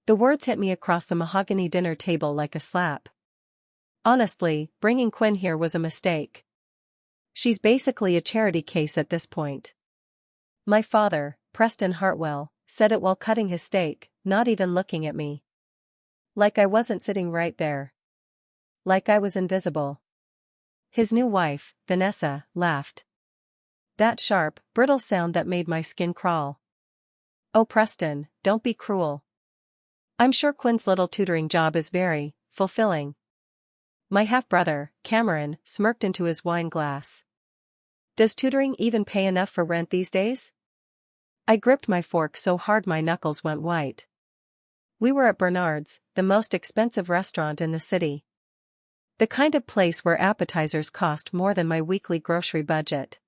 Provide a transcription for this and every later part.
The words hit me across the mahogany dinner table like a slap. Honestly, bringing Quinn here was a mistake. She's basically a charity case at this point. My father, Preston Hartwell, said it while cutting his steak, not even looking at me. Like I wasn't sitting right there. Like I was invisible. His new wife, Vanessa, laughed. That sharp, brittle sound that made my skin crawl. Oh Preston, don't be cruel. I'm sure Quinn's little tutoring job is very fulfilling. My half-brother, Cameron, smirked into his wine glass. Does tutoring even pay enough for rent these days? I gripped my fork so hard my knuckles went white. We were at Bernard's, the most expensive restaurant in the city. The kind of place where appetizers cost more than my weekly grocery budget.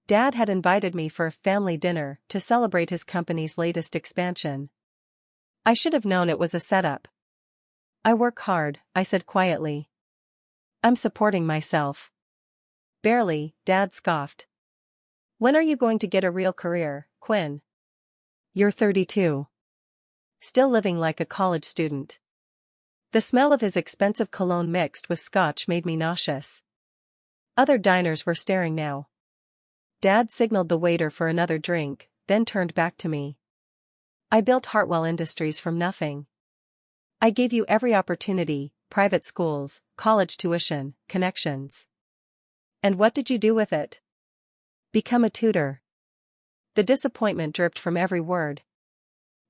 Dad had invited me for a family dinner to celebrate his company's latest expansion. I should have known it was a setup. I work hard, I said quietly. I'm supporting myself. Barely, Dad scoffed. When are you going to get a real career, Quinn? You're 32. Still living like a college student. The smell of his expensive cologne mixed with scotch made me nauseous. Other diners were staring now. Dad signaled the waiter for another drink, then turned back to me. I built Hartwell Industries from nothing. I gave you every opportunity, private schools, college tuition, connections. And what did you do with it? Become a tutor. The disappointment dripped from every word.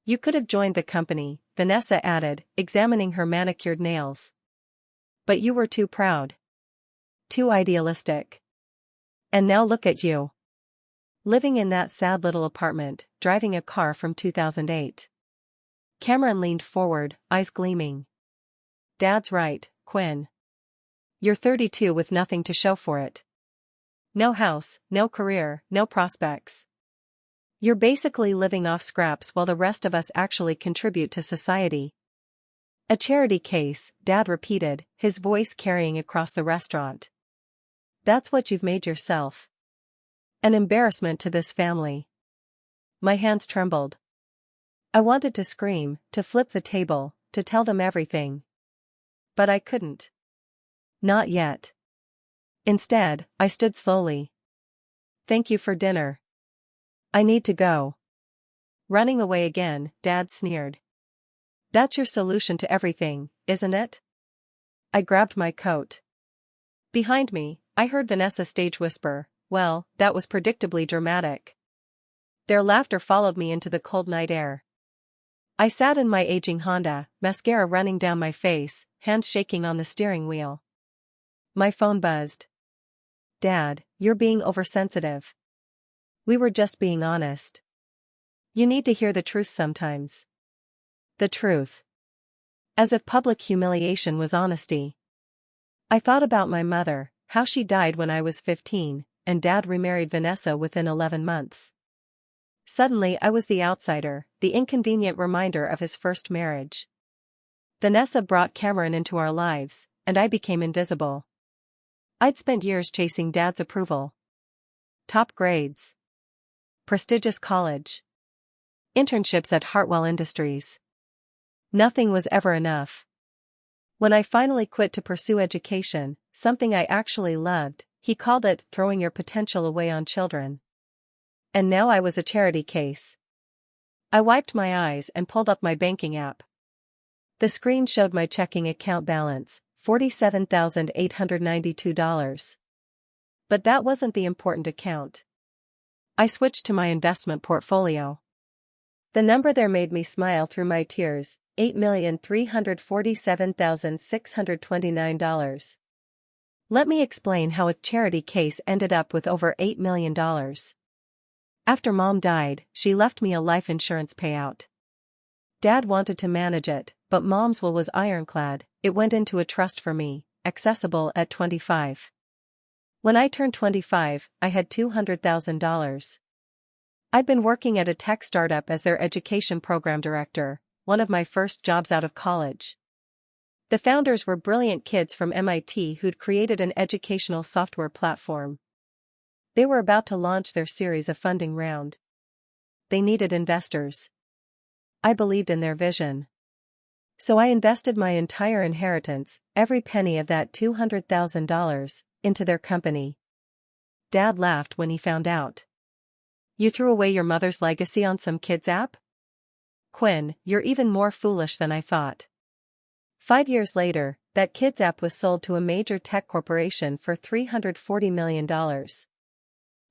You could have joined the company, Vanessa added, examining her manicured nails. But you were too proud. Too idealistic. And now look at you. Living in that sad little apartment, driving a car from 2008. Cameron leaned forward, eyes gleaming. Dad's right, Quinn. You're 32 with nothing to show for it. No house, no career, no prospects. You're basically living off scraps while the rest of us actually contribute to society. A charity case, Dad repeated, his voice carrying across the restaurant. That's what you've made yourself. An embarrassment to this family. My hands trembled. I wanted to scream, to flip the table, to tell them everything. But I couldn't. Not yet. Instead, I stood slowly. Thank you for dinner. I need to go. Running away again, Dad sneered. That's your solution to everything, isn't it? I grabbed my coat. Behind me, I heard Vanessa stage whisper, well, that was predictably dramatic. Their laughter followed me into the cold night air. I sat in my aging Honda, mascara running down my face, hands shaking on the steering wheel. My phone buzzed. Dad, you're being oversensitive. We were just being honest. You need to hear the truth sometimes. The truth. As if public humiliation was honesty. I thought about my mother, how she died when I was 15, and Dad remarried Vanessa within 11 months. Suddenly I was the outsider, the inconvenient reminder of his first marriage. Vanessa brought Cameron into our lives, and I became invisible. I'd spent years chasing Dad's approval. Top grades. Prestigious college. Internships at Hartwell Industries. Nothing was ever enough. When I finally quit to pursue education, something I actually loved, he called it throwing your potential away on children. And now I was a charity case. I wiped my eyes and pulled up my banking app. The screen showed my checking account balance, $47,892. But that wasn't the important account. I switched to my investment portfolio. The number there made me smile through my tears, $8,347,629. Let me explain how a charity case ended up with over $8 million. After Mom died, she left me a life insurance payout. Dad wanted to manage it, but Mom's will was ironclad, it went into a trust for me, accessible at 25. When I turned 25, I had $200,000. I'd been working at a tech startup as their education program director, one of my first jobs out of college. The founders were brilliant kids from MIT who'd created an educational software platform. They were about to launch their series of funding round. They needed investors. I believed in their vision. So I invested my entire inheritance, every penny of that $200,000, into their company. Dad laughed when he found out. You threw away your mother's legacy on some kids app? Quinn, you're even more foolish than I thought. 5 years later, that kids app was sold to a major tech corporation for $340 million.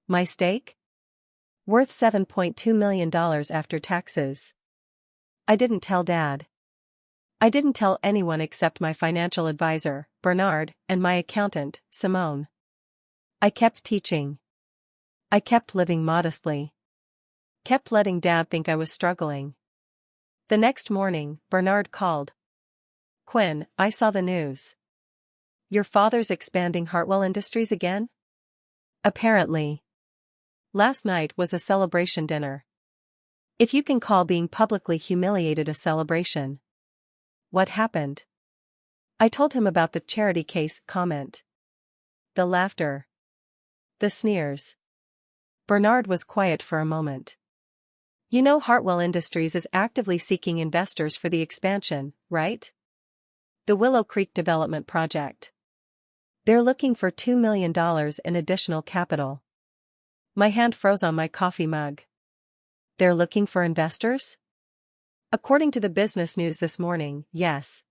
My stake? Worth $7.2 million after taxes. I didn't tell Dad. I didn't tell anyone except my financial advisor, Bernard, and my accountant, Simone. I kept teaching. I kept living modestly. Kept letting Dad think I was struggling. The next morning, Bernard called. Quinn, I saw the news. Your father's expanding Hartwell Industries again? Apparently. Last night was a celebration dinner. If you can call being publicly humiliated a celebration. What happened? I told him about the charity case comment. The laughter. The sneers. Bernard was quiet for a moment. You know Hartwell Industries is actively seeking investors for the expansion, right? The Willow Creek Development Project. They're looking for $2 million in additional capital. My hand froze on my coffee mug. They're looking for investors? According to the business news this morning, yes.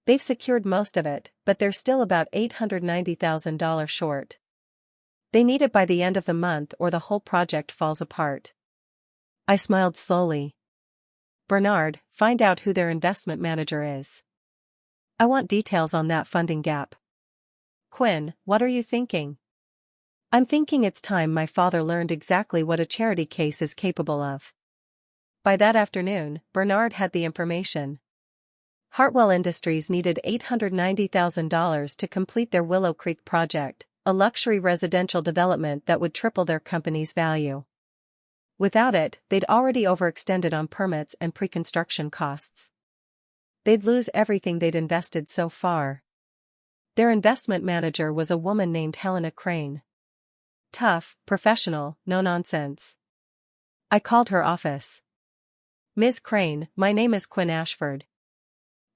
They've secured most of it, but they're still about $890,000 short. They need it by the end of the month or the whole project falls apart. I smiled slowly. Bernard, find out who their investment manager is. I want details on that funding gap. Quinn, what are you thinking? I'm thinking it's time my father learned exactly what a charity case is capable of. By that afternoon, Bernard had the information. Hartwell Industries needed $890,000 to complete their Willow Creek project, a luxury residential development that would triple their company's value. Without it, they'd already overextended on permits and pre-construction costs. They'd lose everything they'd invested so far. Their investment manager was a woman named Helena Crane. Tough, professional, no nonsense. I called her office. Ms. Crane, my name is Quinn Ashford.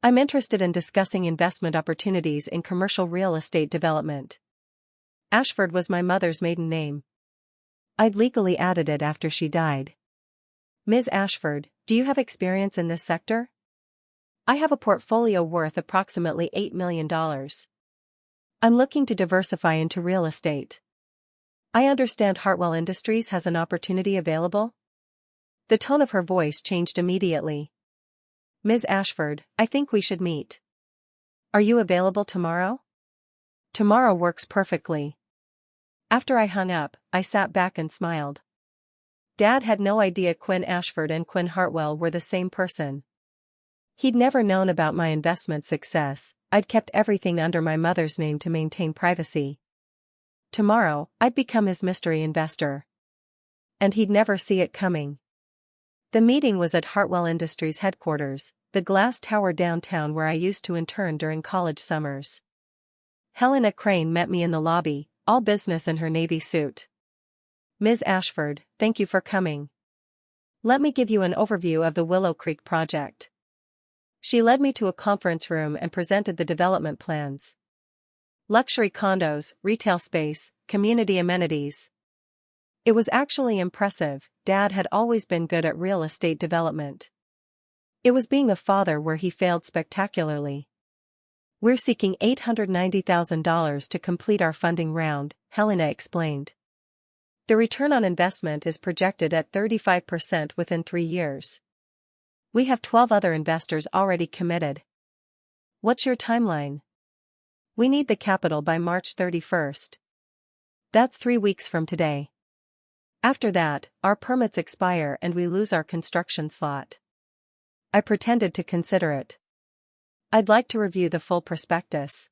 I'm interested in discussing investment opportunities in commercial real estate development. Ashford was my mother's maiden name. I'd legally added it after she died. Ms. Ashford, do you have experience in this sector? I have a portfolio worth approximately $8 million. I'm looking to diversify into real estate. I understand Hartwell Industries has an opportunity available? The tone of her voice changed immediately. Ms. Ashford, I think we should meet. Are you available tomorrow? Tomorrow works perfectly. After I hung up, I sat back and smiled. Dad had no idea Quinn Ashford and Quinn Hartwell were the same person. He'd never known about my investment success. I'd kept everything under my mother's name to maintain privacy. Tomorrow, I'd become his mystery investor. And he'd never see it coming. The meeting was at Hartwell Industries headquarters, the glass tower downtown where I used to intern during college summers. Helena Crane met me in the lobby, all business in her navy suit. Ms. Ashford, thank you for coming. Let me give you an overview of the Willow Creek project. She led me to a conference room and presented the development plans. Luxury condos, retail space, community amenities. It was actually impressive. Dad had always been good at real estate development. It was being a father where he failed spectacularly. We're seeking $890,000 to complete our funding round, Helena explained. The return on investment is projected at 35% within 3 years. We have 12 other investors already committed. What's your timeline? We need the capital by March 31st. That's 3 weeks from today. After that, our permits expire and we lose our construction slot. I pretended to consider it. I'd like to review the full prospectus.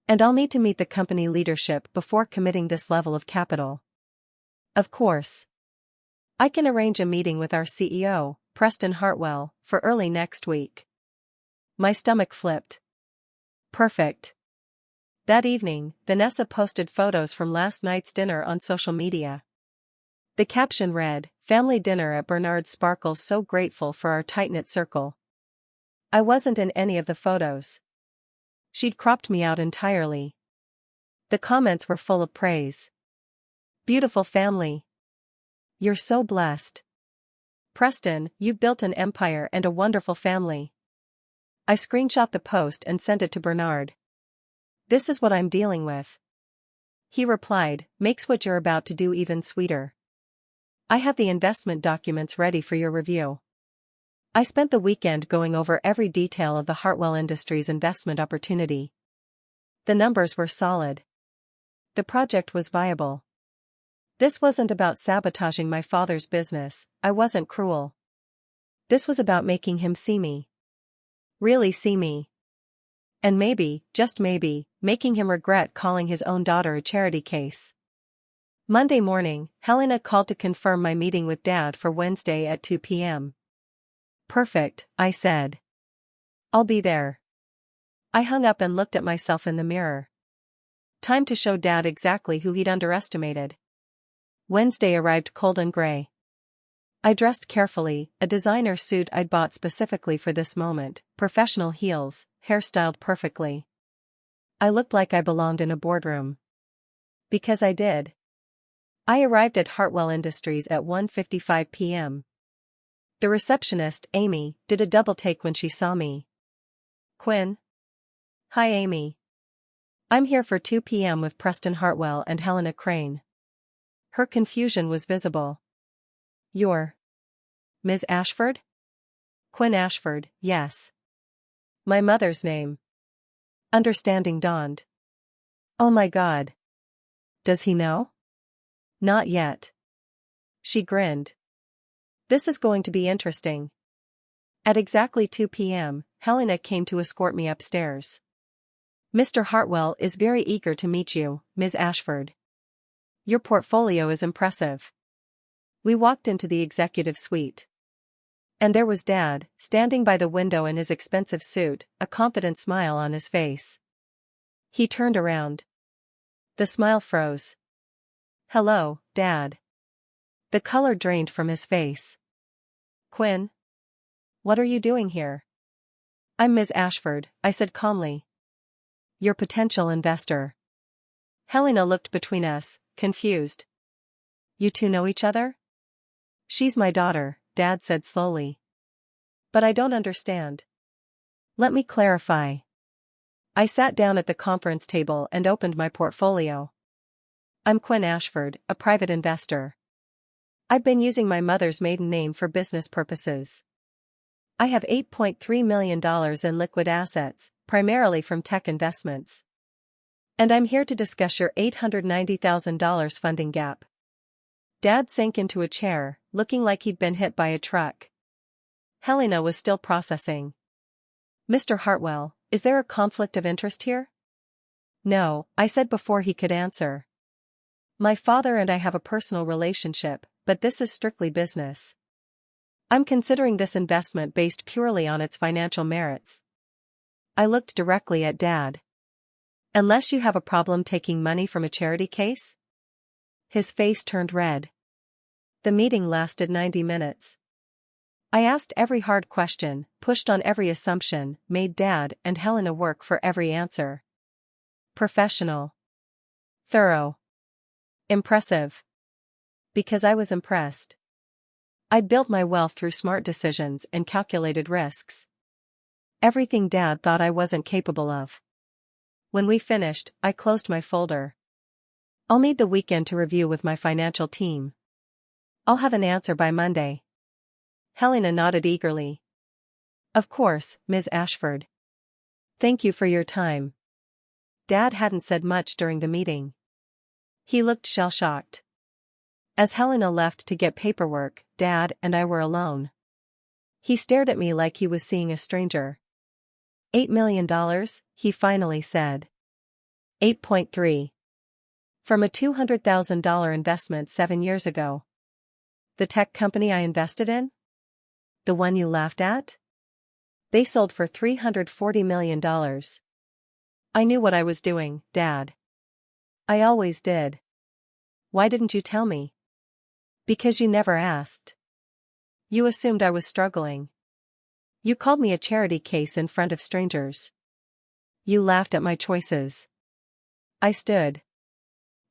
And I'll need to meet the company leadership before committing this level of capital. Of course. I can arrange a meeting with our CEO, Preston Hartwell, for early next week. My stomach flipped. Perfect. That evening, Vanessa posted photos from last night's dinner on social media. The caption read, "Family dinner at Bernard Sparkle's, so grateful for our tight-knit circle." I wasn't in any of the photos. She'd cropped me out entirely. The comments were full of praise. Beautiful family. You're so blessed. Preston, you've built an empire and a wonderful family. I screenshot the post and sent it to Bernard. This is what I'm dealing with. He replied, makes what you're about to do even sweeter. I have the investment documents ready for your review. I spent the weekend going over every detail of the Hartwell Industries investment opportunity. The numbers were solid. The project was viable. This wasn't about sabotaging my father's business. I wasn't cruel. This was about making him see me. Really see me. And maybe, just maybe, making him regret calling his own daughter a charity case. Monday morning, Helena called to confirm my meeting with Dad for Wednesday at 2 p.m. Perfect, I said. I'll be there. I hung up and looked at myself in the mirror. Time to show Dad exactly who he'd underestimated. Wednesday arrived cold and gray. I dressed carefully, a designer suit I'd bought specifically for this moment, professional heels, hair styled perfectly. I looked like I belonged in a boardroom. Because I did. I arrived at Hartwell Industries at 1:55 p.m. The receptionist, Amy, did a double take when she saw me. Quinn? Hi Amy. I'm here for 2 p.m. with Preston Hartwell and Helena Crane. Her confusion was visible. You're Ms. Ashford? Quinn Ashford, yes. My mother's name. Understanding dawned. Oh my God. Does he know? Not yet. She grinned. This is going to be interesting. At exactly 2 p.m., Helena came to escort me upstairs. Mr. Hartwell is very eager to meet you, Ms. Ashford. Your portfolio is impressive. We walked into the executive suite. And there was Dad, standing by the window in his expensive suit, a confident smile on his face. He turned around. The smile froze. Hello, Dad. The color drained from his face. Quinn? What are you doing here? I'm Ms. Ashford, I said calmly. Your potential investor. Helena looked between us, confused. You two know each other? She's my daughter, Dad said slowly. But I don't understand. Let me clarify. I sat down at the conference table and opened my portfolio. I'm Quinn Ashford, a private investor. I've been using my mother's maiden name for business purposes. I have $8.3 million in liquid assets, primarily from tech investments. And I'm here to discuss your $890,000 funding gap. Dad sank into a chair, looking like he'd been hit by a truck. Helena was still processing. Mr. Hartwell, is there a conflict of interest here? No, I said before he could answer. My father and I have a personal relationship, but this is strictly business. I'm considering this investment based purely on its financial merits. I looked directly at Dad. Unless you have a problem taking money from a charity case? His face turned red. The meeting lasted 90 minutes. I asked every hard question, pushed on every assumption, made Dad and Helena work for every answer. Professional. Thorough. Impressive. Because I was impressed. I'd built my wealth through smart decisions and calculated risks. Everything Dad thought I wasn't capable of. When we finished, I closed my folder. I'll need the weekend to review with my financial team. I'll have an answer by Monday. Helena nodded eagerly. Of course, Ms. Ashford. Thank you for your time. Dad hadn't said much during the meeting. He looked shell-shocked. As Helena left to get paperwork, Dad and I were alone. He stared at me like he was seeing a stranger. $8 million, he finally said. 8.3. From a $200,000 investment 7 years ago. The tech company I invested in? The one you laughed at? They sold for $340 million. I knew what I was doing, Dad. I always did. Why didn't you tell me? Because you never asked. You assumed I was struggling. You called me a charity case in front of strangers. You laughed at my choices. I stood.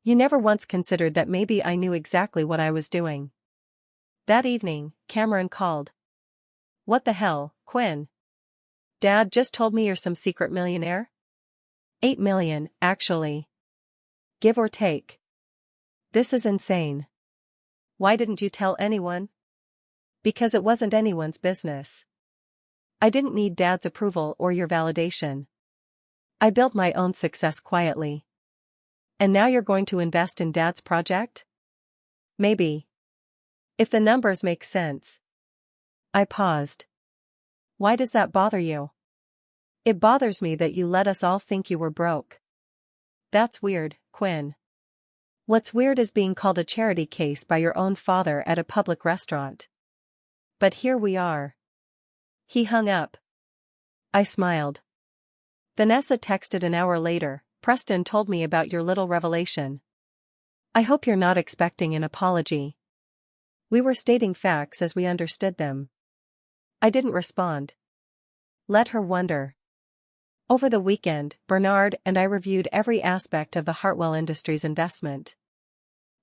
You never once considered that maybe I knew exactly what I was doing. That evening, Cameron called. What the hell, Quinn? Dad just told me you're some secret millionaire? 8 million, actually. Give or take. This is insane. Why didn't you tell anyone? Because it wasn't anyone's business. I didn't need Dad's approval or your validation. I built my own success quietly. And now you're going to invest in Dad's project? Maybe. If the numbers make sense. I paused. Why does that bother you? It bothers me that you let us all think you were broke. That's weird, Quinn. What's weird is being called a charity case by your own father at a public restaurant. But here we are. He hung up. I smiled. Vanessa texted an hour later. Preston told me about your little revelation. I hope you're not expecting an apology. We were stating facts as we understood them. I didn't respond. Let her wonder. Over the weekend, Bernard and I reviewed every aspect of the Hartwell Industries investment.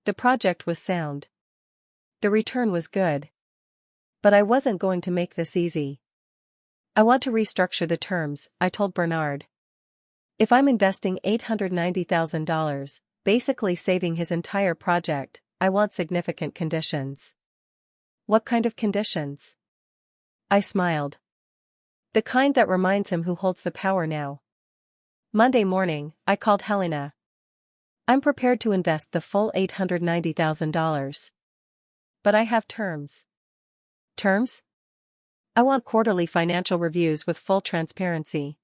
The project was sound. The return was good. But I wasn't going to make this easy. I want to restructure the terms, I told Bernard. If I'm investing $890,000, basically saving his entire project, I want significant conditions. What kind of conditions? I smiled. The kind that reminds him who holds the power now. Monday morning, I called Helena. I'm prepared to invest the full $890,000. But I have terms. Terms? I want quarterly financial reviews with full transparency.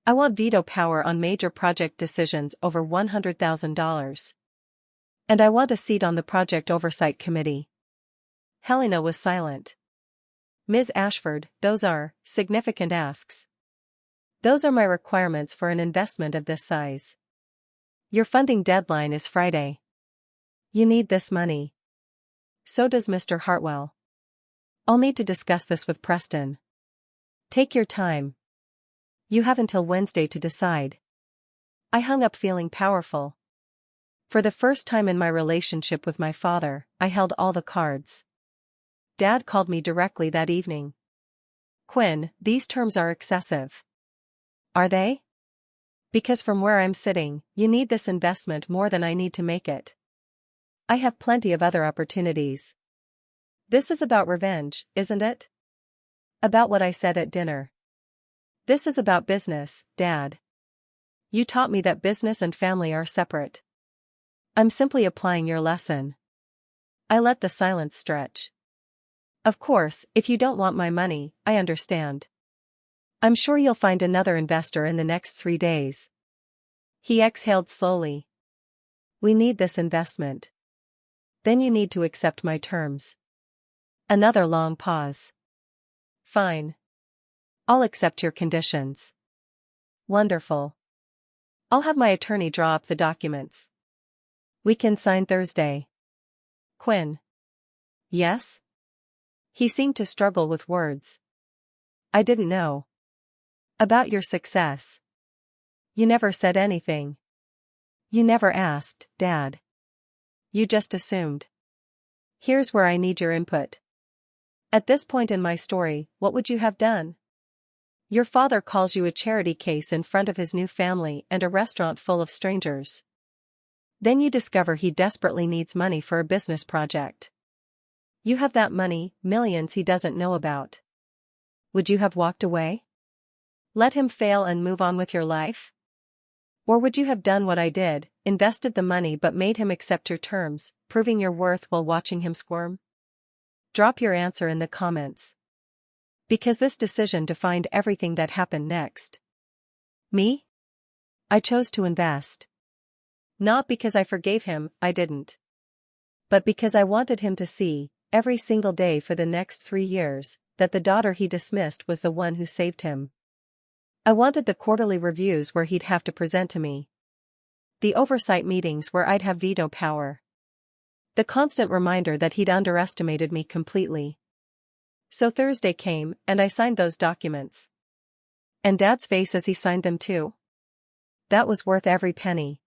I want veto power on major project decisions over $100,000. And I want a seat on the project oversight committee. Helena was silent. Ms. Ashford, those are significant asks. Those are my requirements for an investment of this size. Your funding deadline is Friday. You need this money. So does Mr. Hartwell. I'll need to discuss this with Preston. Take your time. You have until Wednesday to decide. I hung up feeling powerful. For the first time in my relationship with my father, I held all the cards. Dad called me directly that evening. Quinn, these terms are excessive. Are they? Because from where I'm sitting, you need this investment more than I need to make it. I have plenty of other opportunities. This is about revenge, isn't it? About what I said at dinner. This is about business, Dad. You taught me that business and family are separate. I'm simply applying your lesson. I let the silence stretch. Of course, if you don't want my money, I understand. I'm sure you'll find another investor in the next 3 days. He exhaled slowly. We need this investment. Then you need to accept my terms. Another long pause. Fine. I'll accept your conditions. Wonderful. I'll have my attorney draw up the documents. We can sign Thursday. Quinn. Yes? He seemed to struggle with words. I didn't know. About your success. You never said anything. You never asked, Dad. You just assumed. Here's where I need your input. At this point in my story, what would you have done? Your father calls you a charity case in front of his new family and a restaurant full of strangers. Then you discover he desperately needs money for a business project. You have that money, millions he doesn't know about. Would you have walked away? Let him fail and move on with your life? Or would you have done what I did, invested the money but made him accept your terms, proving your worth while watching him squirm? Drop your answer in the comments. Because this decision defined everything that happened next. Me? I chose to invest. Not because I forgave him, I didn't. But because I wanted him to see, every single day for the next 3 years, that the daughter he dismissed was the one who saved him. I wanted the quarterly reviews where he'd have to present to me. The oversight meetings where I'd have veto power. The constant reminder that he'd underestimated me completely. So Thursday came, and I signed those documents. And Dad's face as he signed them too. That was worth every penny.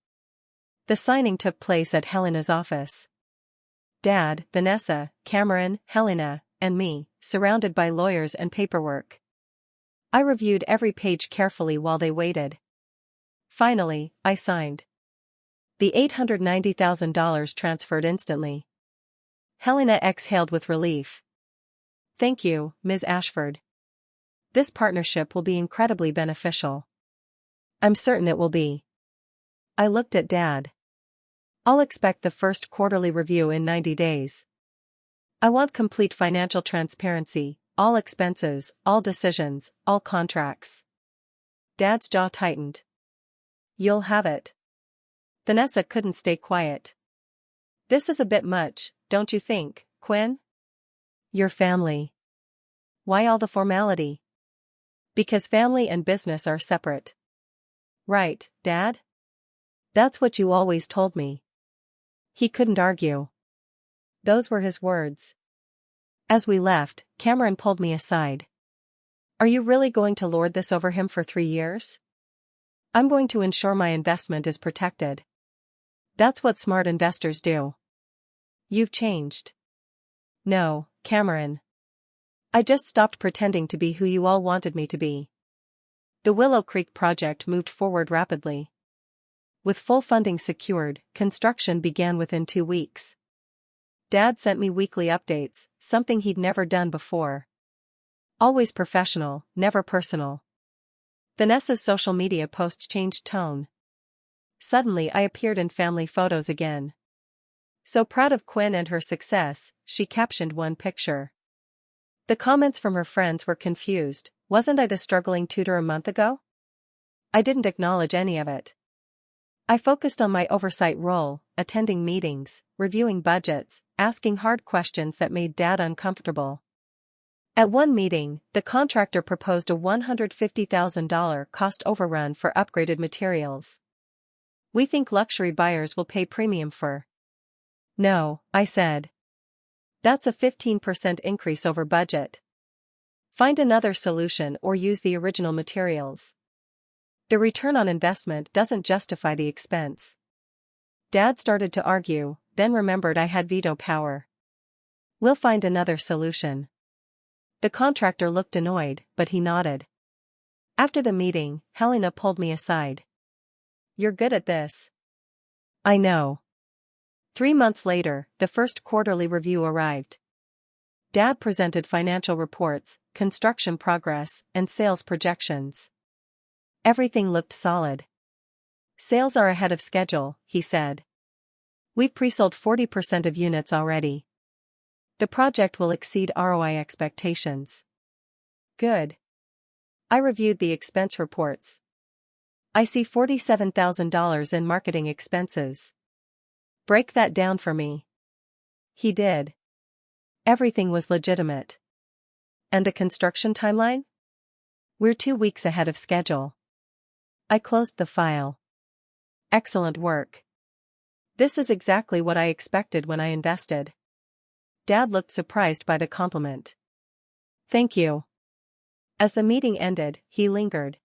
The signing took place at Helena's office. Dad, Vanessa, Cameron, Helena, and me, surrounded by lawyers and paperwork. I reviewed every page carefully while they waited. Finally, I signed. The $890,000 transferred instantly. Helena exhaled with relief. Thank you, Ms. Ashford. This partnership will be incredibly beneficial. I'm certain it will be. I looked at Dad. I'll expect the first quarterly review in 90 days. I want complete financial transparency, all expenses, all decisions, all contracts. Dad's jaw tightened. You'll have it. Vanessa couldn't stay quiet. This is a bit much, don't you think, Quinn? Your family. Why all the formality? Because family and business are separate. Right, Dad? That's what you always told me. He couldn't argue. Those were his words. As we left, Cameron pulled me aside. Are you really going to lord this over him for 3 years? I'm going to ensure my investment is protected. That's what smart investors do. You've changed. No, Cameron. I just stopped pretending to be who you all wanted me to be. The Willow Creek project moved forward rapidly. With full funding secured, construction began within 2 weeks. Dad sent me weekly updates, something he'd never done before. Always professional, never personal. Vanessa's social media posts changed tone. Suddenly I appeared in family photos again. So proud of Quinn and her success, she captioned one picture. The comments from her friends were confused. Wasn't I the struggling tutor a month ago? I didn't acknowledge any of it. I focused on my oversight role, attending meetings, reviewing budgets, asking hard questions that made Dad uncomfortable. At one meeting, the contractor proposed a $150,000 cost overrun for upgraded materials. We think luxury buyers will pay premium for. No, I said. That's a 15% increase over budget. Find another solution or use the original materials. The return on investment doesn't justify the expense. Dad started to argue, then remembered I had veto power. We'll find another solution. The contractor looked annoyed, but he nodded. After the meeting, Helena pulled me aside. You're good at this. I know. 3 months later, the first quarterly review arrived. Dad presented financial reports, construction progress, and sales projections. Everything looked solid. Sales are ahead of schedule, he said. We've pre-sold 40% of units already. The project will exceed ROI expectations. Good. I reviewed the expense reports. I see $47,000 in marketing expenses. Break that down for me. He did. Everything was legitimate. And the construction timeline? We're 2 weeks ahead of schedule. I closed the file. Excellent work. This is exactly what I expected when I invested. Dad looked surprised by the compliment. Thank you. As the meeting ended, he lingered.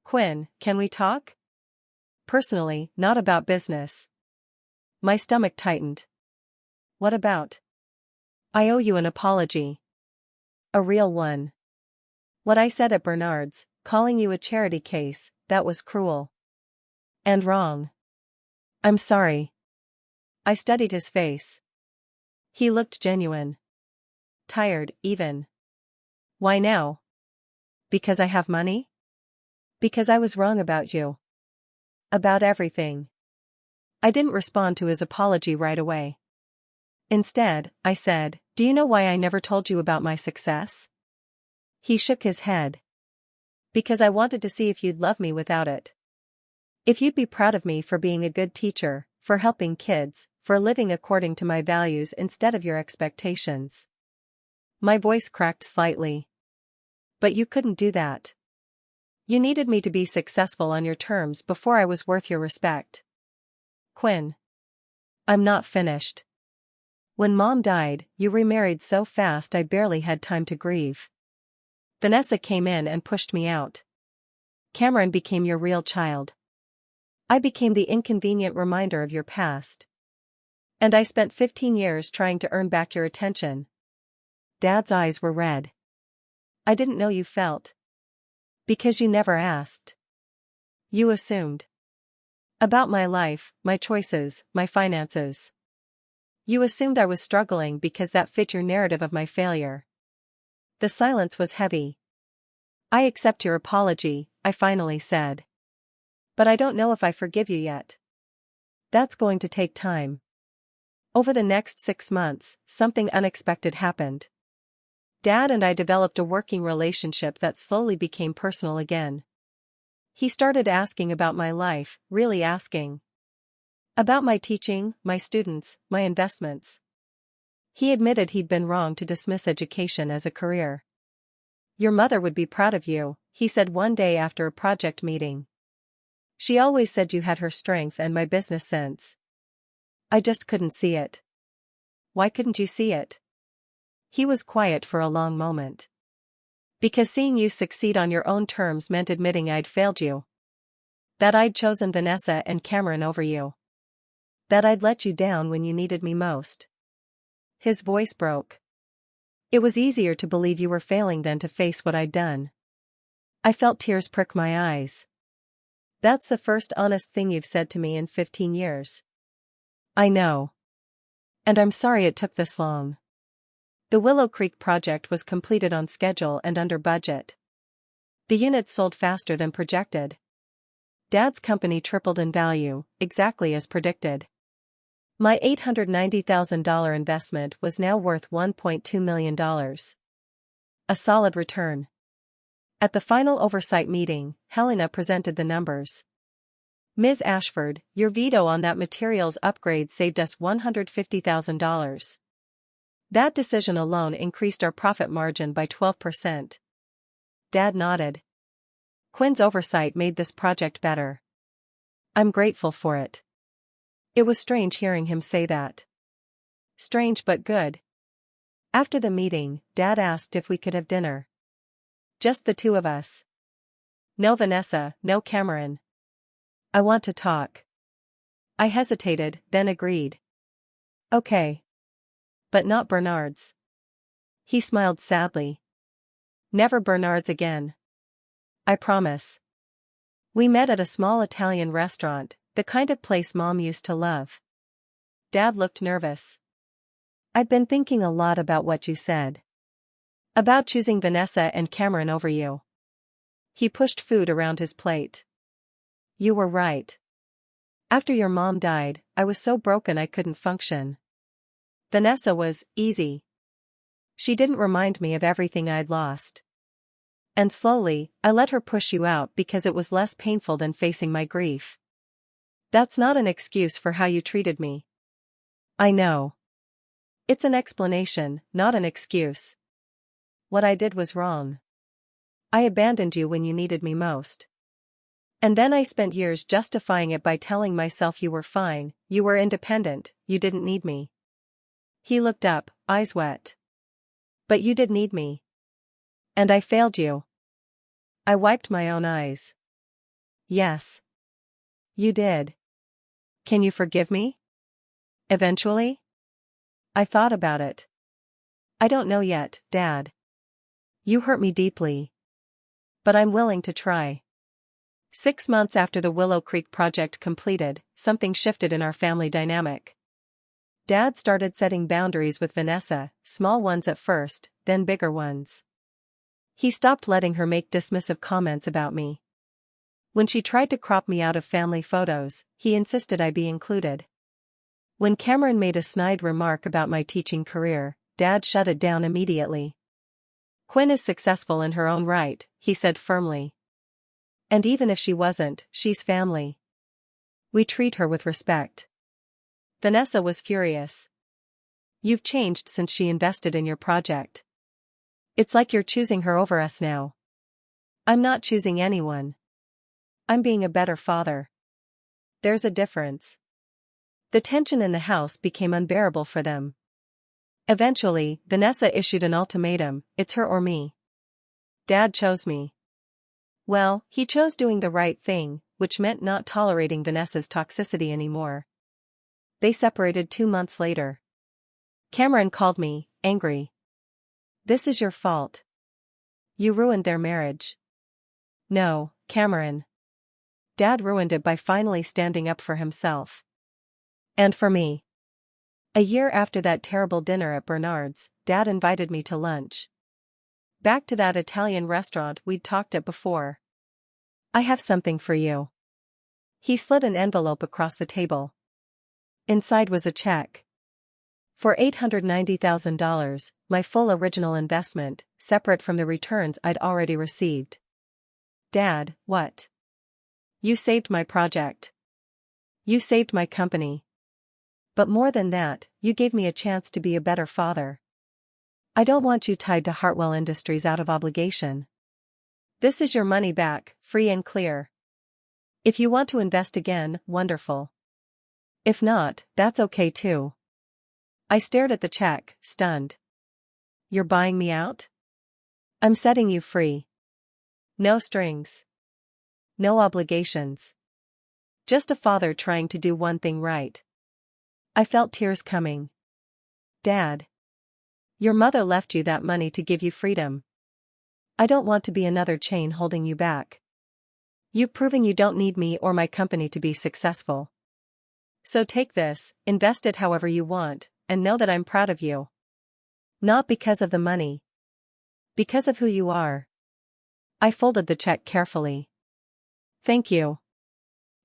Quinn, can we talk? Personally, not about business. My stomach tightened. What about? I owe you an apology. A real one. What I said at Bernard's, calling you a charity case, that was cruel. And wrong. I'm sorry. I studied his face. He looked genuine. Tired, even. Why now? Because I have money? Because I was wrong about you. About everything. I didn't respond to his apology right away. Instead, I said, do you know why I never told you about my success? He shook his head. Because I wanted to see if you'd love me without it. If you'd be proud of me for being a good teacher, for helping kids, for living according to my values instead of your expectations. My voice cracked slightly. But you couldn't do that. You needed me to be successful on your terms before I was worth your respect. Quinn. I'm not finished. When Mom died, you remarried so fast I barely had time to grieve. Vanessa came in and pushed me out. Cameron became your real child. I became the inconvenient reminder of your past. And I spent 15 years trying to earn back your attention. Dad's eyes were red. I didn't know you felt. Because you never asked. You assumed. About my life, my choices, my finances. You assumed I was struggling because that fit your narrative of my failure. The silence was heavy. I accept your apology, I finally said. But I don't know if I forgive you yet. That's going to take time. Over the next 6 months, something unexpected happened. Dad and I developed a working relationship that slowly became personal again. He started asking about my life, really asking. About my teaching, my students, my investments. He admitted he'd been wrong to dismiss education as a career. Your mother would be proud of you, he said one day after a project meeting. She always said you had her strength and my business sense. I just couldn't see it. Why couldn't you see it? He was quiet for a long moment. Because seeing you succeed on your own terms meant admitting I'd failed you. That I'd chosen Vanessa and Cameron over you. That I'd let you down when you needed me most. His voice broke. It was easier to believe you were failing than to face what I'd done. I felt tears prick my eyes. That's the first honest thing you've said to me in 15 years. I know. And I'm sorry it took this long. The Willow Creek project was completed on schedule and under budget. The units sold faster than projected. Dad's company tripled in value, exactly as predicted. My $890,000 investment was now worth $1.2 million. A solid return. At the final oversight meeting, Helena presented the numbers. Ms. Ashford, your veto on that materials upgrade saved us $150,000. That decision alone increased our profit margin by 12%. Dad nodded. Quinn's oversight made this project better. I'm grateful for it. It was strange hearing him say that. Strange but good. After the meeting, Dad asked if we could have dinner. Just the two of us. No Vanessa, no Cameron. I want to talk. I hesitated, then agreed. Okay. But not Bernard's. He smiled sadly. Never Bernard's again. I promise. We met at a small Italian restaurant, the kind of place Mom used to love. Dad looked nervous. I've been thinking a lot about what you said. About choosing Vanessa and Cameron over you. He pushed food around his plate. You were right. After your mom died, I was so broken I couldn't function. Vanessa was easy. She didn't remind me of everything I'd lost. And slowly, I let her push you out because it was less painful than facing my grief. That's not an excuse for how you treated me. I know. It's an explanation, not an excuse. What I did was wrong. I abandoned you when you needed me most. And then I spent years justifying it by telling myself you were fine, you were independent, you didn't need me. He looked up, eyes wet. But you did need me. And I failed you. I wiped my own eyes. Yes. You did. Can you forgive me? Eventually? I thought about it. I don't know yet, Dad. You hurt me deeply. But I'm willing to try. 6 months after the Willow Creek project completed, something shifted in our family dynamic. Dad started setting boundaries with Vanessa, small ones at first, then bigger ones. He stopped letting her make dismissive comments about me. When she tried to crop me out of family photos, he insisted I be included. When Cameron made a snide remark about my teaching career, Dad shut it down immediately. Quinn is successful in her own right, he said firmly. And even if she wasn't, she's family. We treat her with respect. Vanessa was furious. You've changed since she invested in your project. It's like you're choosing her over us now. I'm not choosing anyone. I'm being a better father. There's a difference. The tension in the house became unbearable for them. Eventually, Vanessa issued an ultimatum: it's her or me. Dad chose me. Well, he chose doing the right thing, which meant not tolerating Vanessa's toxicity anymore. They separated 2 months later. Cameron called me, angry. "This is your fault. You ruined their marriage." "No, Cameron. Dad ruined it by finally standing up for himself. And for me." A year after that terrible dinner at Bernard's, Dad invited me to lunch. Back to that Italian restaurant we'd talked at before. "I have something for you." He slid an envelope across the table. Inside was a check. For $890,000, my full original investment, separate from the returns I'd already received. "Dad, what? You saved my project. You saved my company. But more than that, you gave me a chance to be a better father. I don't want you tied to Hartwell Industries out of obligation. This is your money back, free and clear. If you want to invest again, wonderful. If not, that's okay too." I stared at the check, stunned. "You're buying me out? I'm setting you free. No strings. No obligations. Just a father trying to do one thing right." I felt tears coming. "Dad. Your mother left you that money to give you freedom. I don't want to be another chain holding you back. You've proven you don't need me or my company to be successful. So take this, invest it however you want, and know that I'm proud of you. Not because of the money. Because of who you are." I folded the check carefully. "Thank you."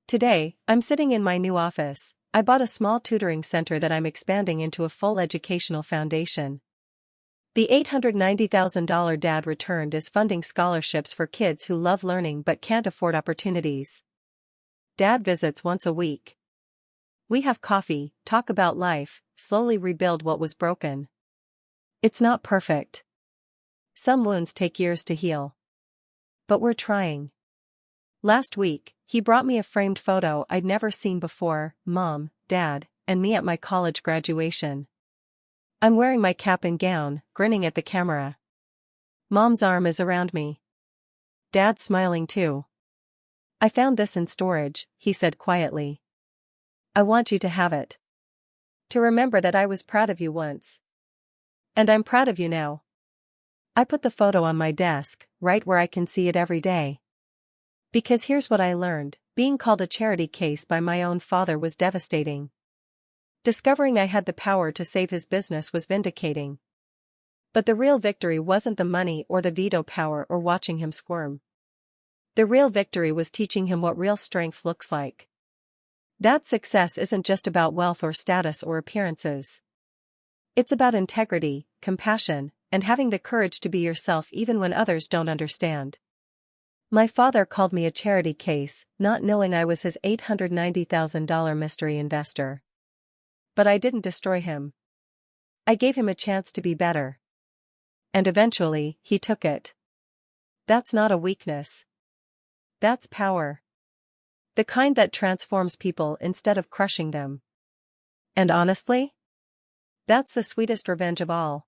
Today, I'm sitting in my new office. I bought a small tutoring center that I'm expanding into a full educational foundation. The $890,000 Dad returned is funding scholarships for kids who love learning but can't afford opportunities. Dad visits once a week. We have coffee, talk about life, slowly rebuild what was broken. It's not perfect. Some wounds take years to heal. But we're trying. Last week, he brought me a framed photo I'd never seen before: Mom, Dad, and me at my college graduation. I'm wearing my cap and gown, grinning at the camera. Mom's arm is around me. Dad's smiling too. "I found this in storage," he said quietly. "I want you to have it. To remember that I was proud of you once. And I'm proud of you now." I put the photo on my desk, right where I can see it every day. Because here's what I learned: being called a charity case by my own father was devastating. Discovering I had the power to save his business was vindicating. But the real victory wasn't the money or the veto power or watching him squirm. The real victory was teaching him what real strength looks like. That success isn't just about wealth or status or appearances. It's about integrity, compassion, and having the courage to be yourself even when others don't understand. My father called me a charity case, not knowing I was his $890,000 mystery investor. But I didn't destroy him. I gave him a chance to be better. And eventually, he took it. That's not a weakness. That's power. The kind that transforms people instead of crushing them. And honestly, that's the sweetest revenge of all.